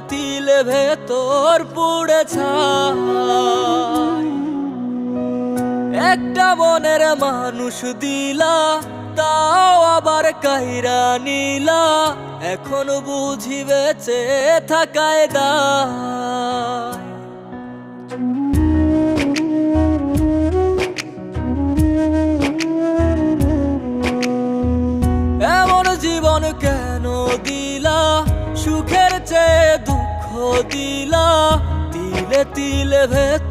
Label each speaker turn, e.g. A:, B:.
A: তিলে ভেতর পুড়ে ছাই। একটা মনের মানুষ দিলা, তাও আবার কাইরা নিলা, এখন বুঝি বেঁচে থাকায় দায়। এমন জীবন কেন দিলা, সুখের চেয়ে দুঃখ দিলা, তিলে তিলে ভেতর